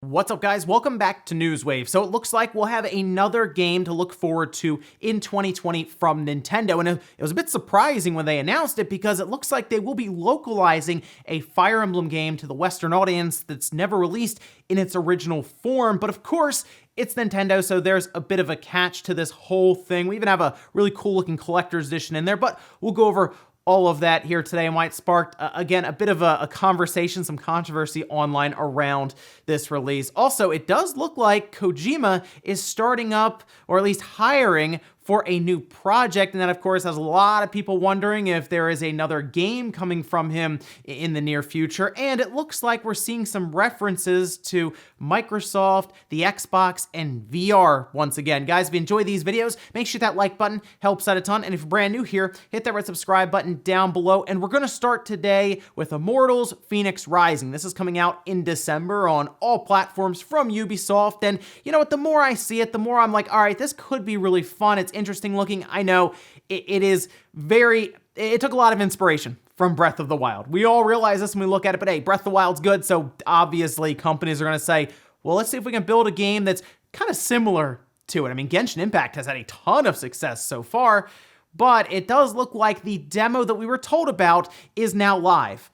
What's up, guys? Welcome back to Newswave. So it looks like we'll have another game to look forward to in 2020 from Nintendo. And it was a bit surprising when they announced it because it looks like they will be localizing a Fire Emblem game to the Western audience that's never released in its original form. But of course, it's Nintendo, so there's a bit of a catch to this whole thing. We even have a really cool looking collector's edition in there, but we'll go over all of that here today and why it sparked, again, a bit of a conversation, some controversy online around this release. Also, it does look like Kojima is starting up, or at least hiring, for a new project, and that, of course, has a lot of people wondering if there is another game coming from him in the near future, and it looks like we're seeing some references to Microsoft, the Xbox, and VR once again. Guys, if you enjoy these videos, make sure that like button helps out a ton, and if you're brand new here, hit that red subscribe button down below, and we're going to start today with Immortals Fenyx Rising. This is coming out in December on all platforms from Ubisoft, and you know what, the more I see it, the more I'm like, all right, this could be really fun. It's interesting looking. I know it took a lot of inspiration from Breath of the Wild. We all realize this when we look at it, but hey, Breath of the Wild's good, so obviously companies are going to say, well, let's see if we can build a game that's kind of similar to it. I mean, Genshin Impact has had a ton of success so far, but it does look like the demo that we were told about is now live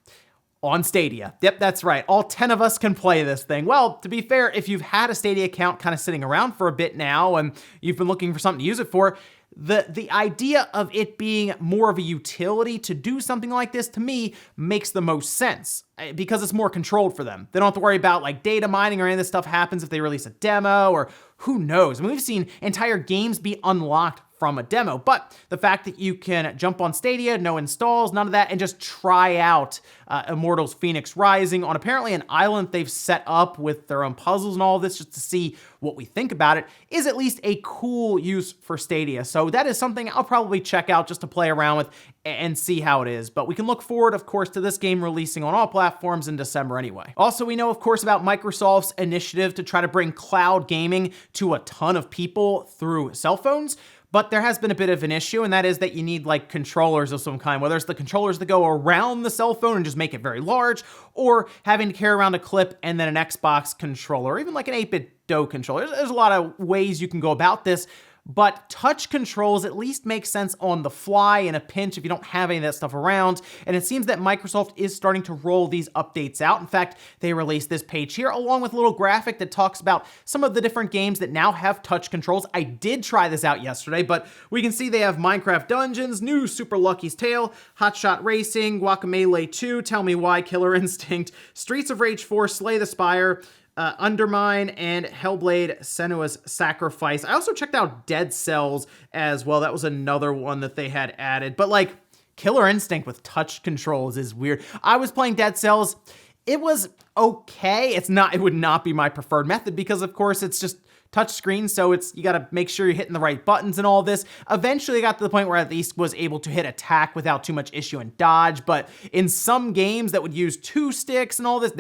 on Stadia. Yep, that's right. All 10 of us can play this thing. Well, to be fair, if you've had a Stadia account kind of sitting around for a bit now and you've been looking for something to use it for, the idea of it being more of a utility to do something like this, to me, makes the most sense because it's more controlled for them. They don't have to worry about like data mining or any of this stuff happens if they release a demo, or who knows. I mean, we've seen entire games be unlocked from a demo, but the fact that you can jump on Stadia, no installs, none of that, and just try out Immortals Fenyx Rising on apparently an island they've set up with their own puzzles and all of this just to see what we think about it, is at least a cool use for Stadia. So that is something I'll probably check out just to play around with and see how it is. But we can look forward, of course, to this game releasing on all platforms in December anyway. Also, we know, of course, about Microsoft's initiative to try to bring cloud gaming to a ton of people through cell phones. But there has been a bit of an issue, and that is that you need like controllers of some kind, whether it's the controllers that go around the cell phone and just make it very large, or having to carry around a clip and then an Xbox controller, or even like an 8-bit Do controller. There's a lot of ways you can go about this, but touch controls at least make sense on the fly in a pinch if you don't have any of that stuff around. And it seems that Microsoft is starting to roll these updates out. In fact, they released this page here along with a little graphic that talks about some of the different games that now have touch controls. I did try this out yesterday, but we can see they have Minecraft Dungeons, New Super Lucky's Tale, Hot Shot Racing, Guacamelee 2, Tell Me Why, Killer Instinct, Streets of Rage 4, Slay the Spire, Undermine, and Hellblade Senua's Sacrifice. I also checked out Dead Cells as well. That was another one that they had added. But like, Killer Instinct with touch controls is weird. I was playing Dead Cells. It was okay. It would not be my preferred method because, of course, it's just touch screen, so you gotta make sure you're hitting the right buttons and all this. Eventually I got to the point where I at least was able to hit attack without too much issue and dodge, but in some games that would use 2 sticks and all this,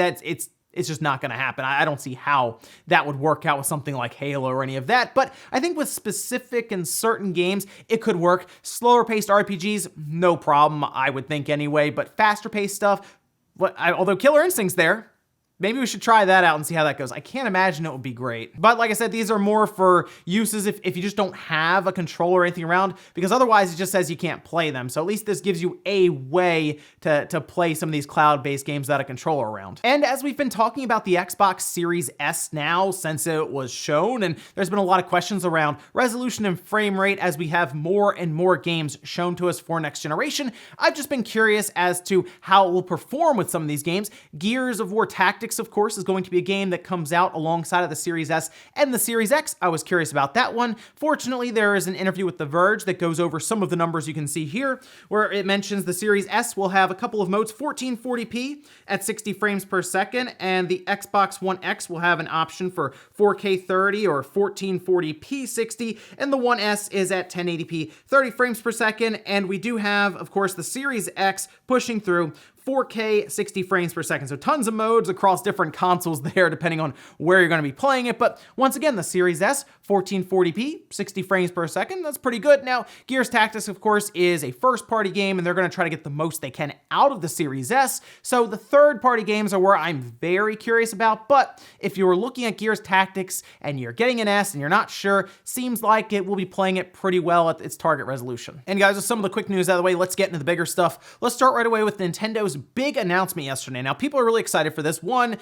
it's just not going to happen. I don't see how that would work out with something like Halo or any of that, but I think with specific and certain games, it could work. Slower paced RPGs, no problem, I would think anyway, but faster paced stuff, although Killer Instinct's there, maybe we should try that out and see how that goes. I can't imagine it would be great. But like I said, these are more for uses if you just don't have a controller or anything around, because otherwise it just says you can't play them. So at least this gives you a way to play some of these cloud-based games without a controller around. And as we've been talking about the Xbox Series S now since it was shown, and there's been a lot of questions around resolution and frame rate as we have more and more games shown to us for next generation, I've just been curious as to how it will perform with some of these games. Gears of War Tactics, of course, is going to be a game that comes out alongside of the Series S and the Series X. I was curious about that one. Fortunately, there is an interview with The Verge that goes over some of the numbers you can see here, where it mentions the Series S will have a couple of modes, 1440p at 60 frames per second, and the Xbox One X will have an option for 4K 30 or 1440p 60, and the One S is at 1080p 30 frames per second, and we do have, of course, the Series X pushing through 4K 60 frames per second. So tons of modes across different consoles there, depending on where you're going to be playing it. But once again, the Series S, 1440p, 60 frames per second. That's pretty good. Now, Gears Tactics, of course, is a first-party game, and they're going to try to get the most they can out of the Series S. So the third-party games are where I'm very curious about. But if you were looking at Gears Tactics and you're getting an S and you're not sure, seems like it will be playing it pretty well at its target resolution. And guys, with some of the quick news out of the way, let's get into the bigger stuff. Let's start right away with Nintendo's big announcement yesterday. Now, people are really excited for this. One,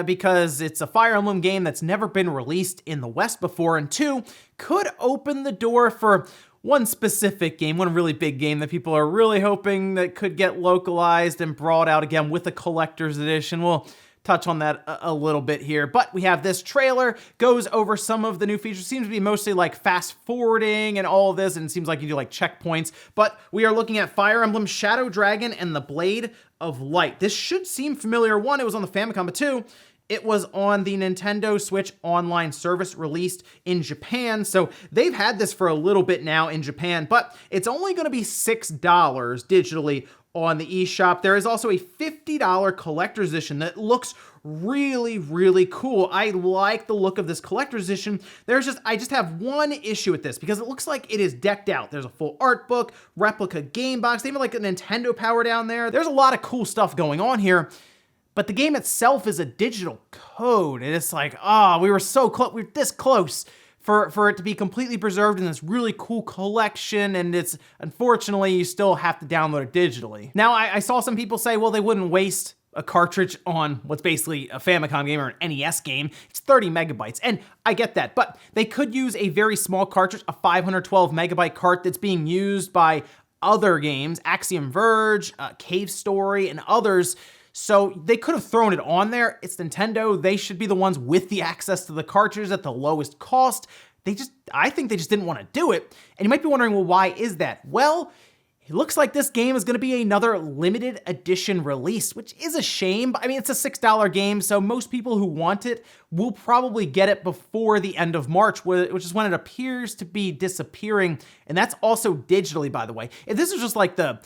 because it's a Fire Emblem game that's never been released in the West before, and two, could open the door for one specific game, one really big game that people are really hoping that could get localized and brought out again with a collector's edition. We'll touch on that a little bit here, but we have this trailer, goes over some of the new features. Seems to be mostly like fast forwarding and all of this, and it seems like you do like checkpoints, but we are looking at Fire Emblem Shadow Dragon and the Blade of Light. This should seem familiar. One, it was on the Famicom, but two, it was on the Nintendo Switch Online service released in Japan. So they've had this for a little bit now in Japan, but it's only going to be $6 digitally on the eShop. There is also a $50 collector's edition that looks really, really cool. I like the look of this collector's edition. I just have one issue with this because it looks like it is decked out. There's a full art book, replica game box, even like a Nintendo power down there. There's a lot of cool stuff going on here. But the game itself is a digital code, and it's like, we were so close, we were this close for it to be completely preserved in this really cool collection, and it's, unfortunately, you still have to download it digitally. Now, I saw some people say, well, they wouldn't waste a cartridge on what's basically a Famicom game or an NES game. It's 30 megabytes, and I get that, but they could use a very small cartridge, a 512 megabyte cart that's being used by other games, Axiom Verge, Cave Story, and others. So they could have thrown it on there. It's Nintendo. They should be the ones with the access to the cartridge at the lowest cost. I think they just didn't want to do it. And you might be wondering, well, why is that? Well, it looks like this game is going to be another limited edition release, which is a shame. I mean, it's a $6 game, so most people who want it will probably get it before the end of March, which is when it appears to be disappearing. And that's also digitally, by the way. If this is just like the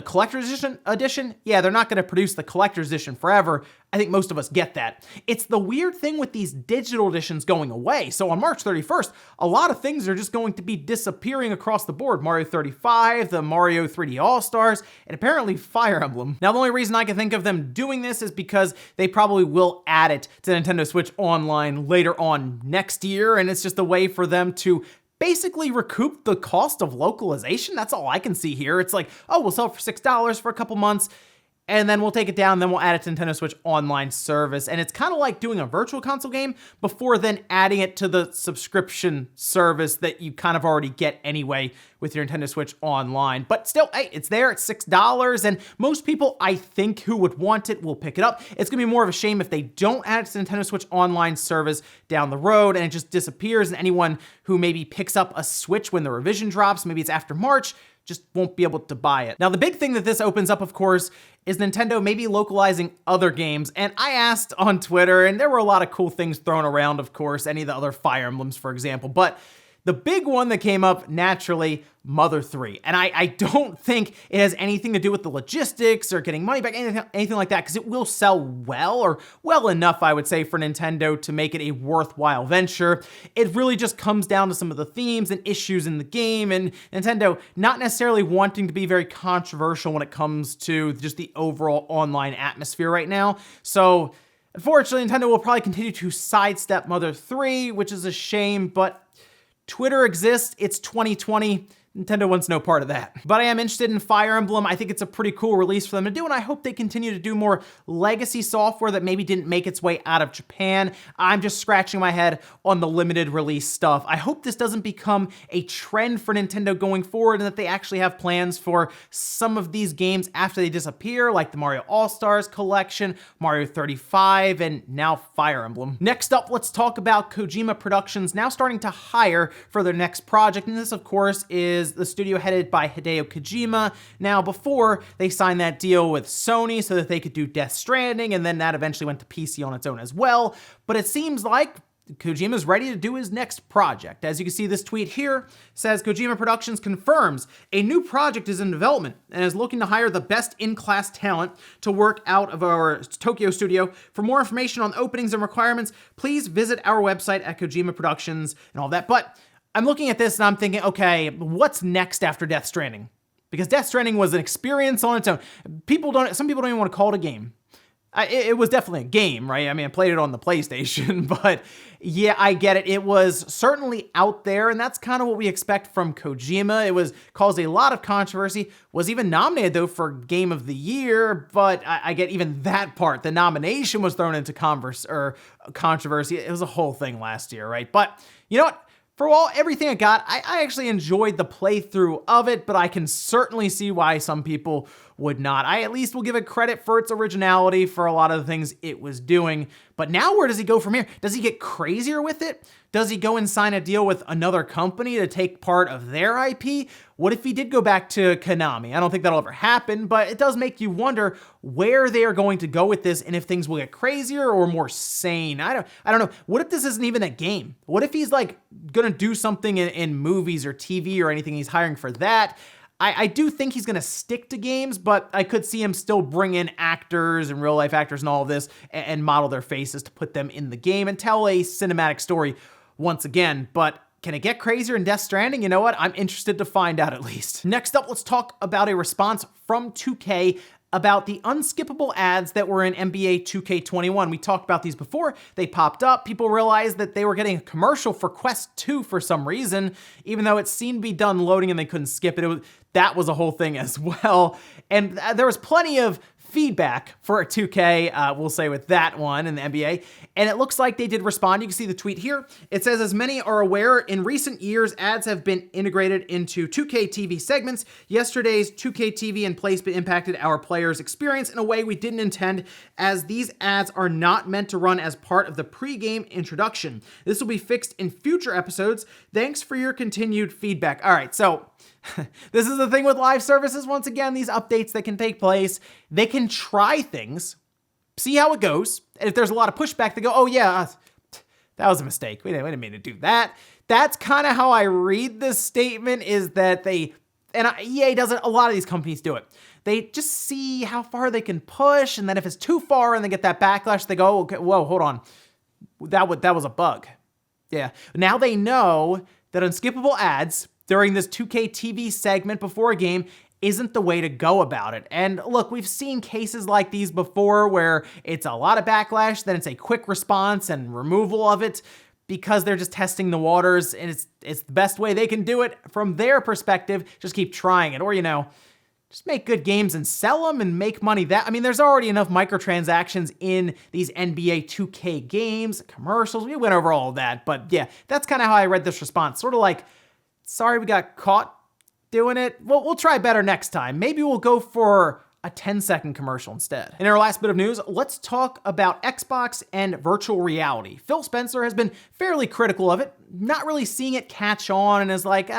collector's edition, yeah, they're not going to produce the collector's edition forever. I think most of us get that. It's the weird thing with these digital editions going away. So on March 31st, a lot of things are just going to be disappearing across the board. Mario 35, the Mario 3D All-Stars, and apparently Fire Emblem. Now, the only reason I can think of them doing this is because they probably will add it to Nintendo Switch Online later on next year, and it's just a way for them to basically recoup the cost of localization. That's all I can see here. It's like, we'll sell it for $6 for a couple months, and then we'll take it down, then we'll add it to Nintendo Switch Online service. And it's kind of like doing a virtual console game before then adding it to the subscription service that you kind of already get anyway with your Nintendo Switch Online. But still, hey, it's there, it's $6, and most people, I think, who would want it will pick it up. It's gonna be more of a shame if they don't add it to Nintendo Switch Online service down the road and it just disappears, and anyone who maybe picks up a Switch when the revision drops, maybe it's after March, just won't be able to buy it. Now, the big thing that this opens up, of course, is Nintendo maybe localizing other games. And I asked on Twitter, and there were a lot of cool things thrown around, of course, any of the other Fire Emblems, for example. But the big one that came up naturally, Mother 3. And I don't think it has anything to do with the logistics or getting money back, anything like that, because it will sell well, or well enough, I would say, for Nintendo to make it a worthwhile venture. It really just comes down to some of the themes and issues in the game, and Nintendo not necessarily wanting to be very controversial when it comes to just the overall online atmosphere right now. So, unfortunately, Nintendo will probably continue to sidestep Mother 3, which is a shame, but Twitter exists, it's 2020, Nintendo wants no part of that. But I am interested in Fire Emblem. I think it's a pretty cool release for them to do, and I hope they continue to do more legacy software that maybe didn't make its way out of Japan. I'm just scratching my head on the limited release stuff. I hope this doesn't become a trend for Nintendo going forward, and that they actually have plans for some of these games after they disappear, like the Mario All-Stars collection, Mario 35, and now Fire Emblem. Next up, let's talk about Kojima Productions now starting to hire for their next project, and this, of course, is the studio headed by Hideo Kojima. Now, before they signed that deal with Sony so that they could do Death Stranding, and then that eventually went to PC on its own as well. But it seems like Kojima's ready to do his next project. As you can see, this tweet here says Kojima Productions confirms a new project is in development and is looking to hire the best in-class talent to work out of our Tokyo studio. For more information on openings and requirements, please visit our website at Kojima Productions and all that. But I'm looking at this and I'm thinking, okay, what's next after Death Stranding? Because Death Stranding was an experience on its own. Some people don't even want to call it a game. It was definitely a game, right? I mean, I played it on the PlayStation, but yeah, I get it. It was certainly out there, and that's kind of what we expect from Kojima. It caused a lot of controversy, was even nominated, though, for Game of the Year, but I get even that part. The nomination was thrown into controversy. It was a whole thing last year, right? But you know what? For everything I got, I actually enjoyed the playthrough of it, but I can certainly see why some people would not. I at least will give it credit for its originality for a lot of the things it was doing. But now where does he go from here? Does he get crazier with it? Does he go and sign a deal with another company to take part of their IP? What if he did go back to Konami? I don't think that'll ever happen, but it does make you wonder where they are going to go with this and if things will get crazier or more sane. I don't know. What if this isn't even a game? What if he's like gonna do something in movies or TV or anything? He's hiring for that. I do think he's going to stick to games, but I could see him still bring in actors and real life actors and all of this and model their faces to put them in the game and tell a cinematic story once again. But can it get crazier in Death Stranding? You know what? I'm interested to find out at least. Next up, let's talk about a response from 2K about the unskippable ads that were in NBA 2K21. We talked about these before. They popped up. People realized that they were getting a commercial for Quest 2 for some reason, even though it seemed to be done loading and they couldn't skip it. That was a whole thing as well. And there was plenty of feedback for 2K, we'll say, with that one in the NBA. And it looks like they did respond. You can see the tweet here. It says, as many are aware, in recent years, ads have been integrated into 2K TV segments. Yesterday's 2K TV and placement impacted our players' experience in a way we didn't intend, as these ads are not meant to run as part of the pre-game introduction. This will be fixed in future episodes. Thanks for your continued feedback. All right, so this is the thing with live services. Once again, these updates that can take place, they can try things, see how it goes. And if there's a lot of pushback, they go, oh yeah, that was a mistake. We didn't mean to do that. That's kind of how I read this statement, is that EA does it, a lot of these companies do it. They just see how far they can push, and then if it's too far and they get that backlash, they go, okay, whoa, hold on. That was a bug. Yeah, now they know that unskippable ads during this 2K TV segment before a game isn't the way to go about it. And look, we've seen cases like these before where it's a lot of backlash, then it's a quick response and removal of it because they're just testing the waters, and it's the best way they can do it from their perspective. Just keep trying it, or just make good games and sell them and make money. There's already enough microtransactions in these NBA 2K games, commercials. We went over all of that, but yeah, that's kind of how I read this response. Sort of like, sorry we got caught doing it. We'll try better next time. Maybe we'll go for a 10-second commercial instead. In our last bit of news, let's talk about Xbox and virtual reality. Phil Spencer has been fairly critical of it, not really seeing it catch on, and is like,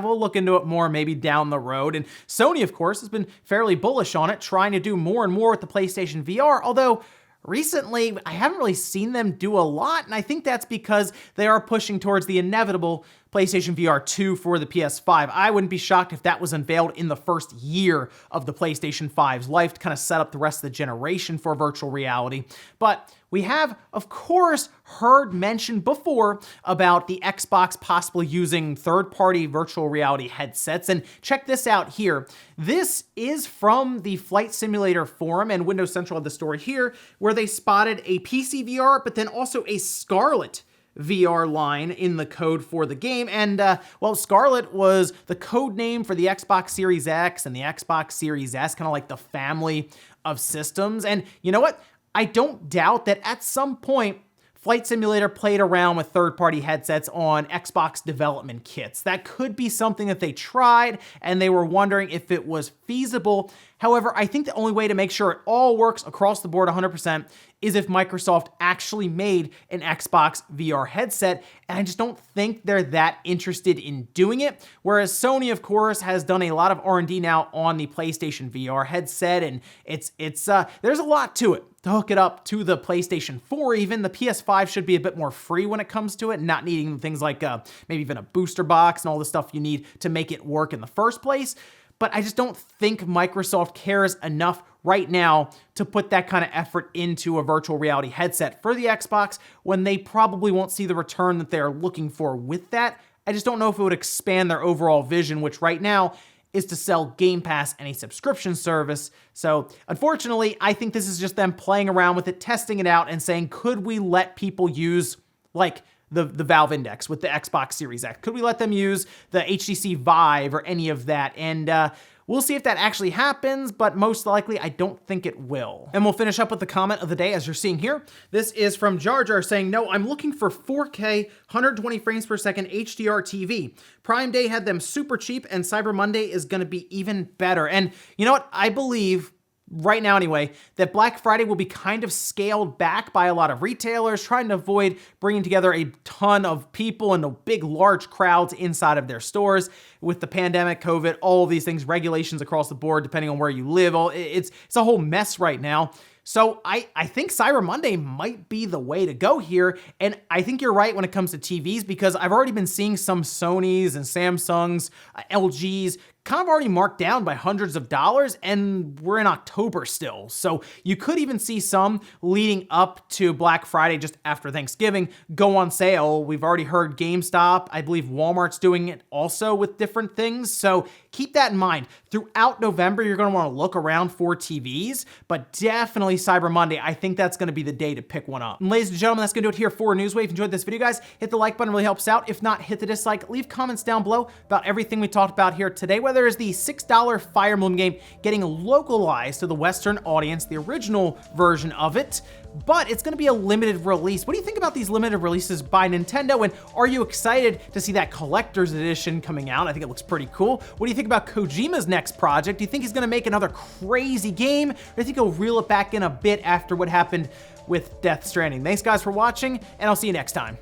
we'll look into it more maybe down the road. And Sony, of course, has been fairly bullish on it, trying to do more and more with the PlayStation VR, although recently, I haven't really seen them do a lot, and I think that's because they are pushing towards the inevitable PlayStation VR 2 for the PS5. I wouldn't be shocked if that was unveiled in the first year of the PlayStation 5's life to kind of set up the rest of the generation for virtual reality. But we have, of course, heard mentioned before about the Xbox possibly using third-party virtual reality headsets, and check this out here. This is from the Flight Simulator forum, and Windows Central had the story here, where they spotted a PC VR, but then also a Scarlet VR line in the code for the game. And Scarlet was the code name for the Xbox Series X and the Xbox Series S, kind of like the family of systems. And you know what? I don't doubt that at some point, Flight Simulator played around with third-party headsets on Xbox development kits. That could be something that they tried, and they were wondering if it was feasible. However, I think the only way to make sure it all works across the board 100% is if Microsoft actually made an Xbox VR headset, and I just don't think they're that interested in doing it. Whereas Sony, of course, has done a lot of R&D now on the PlayStation VR headset, and there's a lot to it to hook it up to the PlayStation 4 even. The PS5 should be a bit more free when it comes to it, not needing things like maybe even a booster box and all the stuff you need to make it work in the first place. But I just don't think Microsoft cares enough right now to put that kind of effort into a virtual reality headset for the Xbox when they probably won't see the return that they're looking for with that. I just don't know if it would expand their overall vision, which right now is to sell Game Pass and a subscription service. So unfortunately, I think this is just them playing around with it, testing it out, and saying, could we let people use like the Valve Index with the Xbox Series X? Could we let them use the HTC Vive or any of that? And we'll see if that actually happens, but most likely I don't think it will. And we'll finish up with the comment of the day as you're seeing here. This is from Jar Jar saying, no, I'm looking for 4K, 120 frames per second HDR TV. Prime Day had them super cheap, and Cyber Monday is gonna be even better. And you know what? I believe, right now anyway, that Black Friday will be kind of scaled back by a lot of retailers, trying to avoid bringing together a ton of people and the big, large crowds inside of their stores. With the pandemic, COVID, all of these things, regulations across the board, depending on where you live, it's a whole mess right now. So I think Cyber Monday might be the way to go here. And I think you're right when it comes to TVs, because I've already been seeing some Sonys and Samsungs, LGs, kind of already marked down by hundreds of dollars, and we're in October still. So you could even see some leading up to Black Friday just after Thanksgiving go on sale. We've already heard GameStop, I believe Walmart's doing it also with different things. So keep that in mind. Throughout November, you're gonna wanna look around for TVs, but definitely Cyber Monday, I think that's gonna be the day to pick one up. And ladies and gentlemen, that's gonna do it here for Newswave. If you enjoyed this video, guys, hit the like button, really helps out. If not, hit the dislike. Leave comments down below about everything we talked about here today, whether it's the $6 Fire Emblem game getting localized to the Western audience, the original version of it, but it's gonna be a limited release. What do you think about these limited releases by Nintendo, and are you excited to see that collector's edition coming out? I think it looks pretty cool. What do you think about Kojima's next project? Do you think he's gonna make another crazy game, or do you think he'll reel it back in a bit after what happened with Death Stranding? Thanks guys for watching, and I'll see you next time.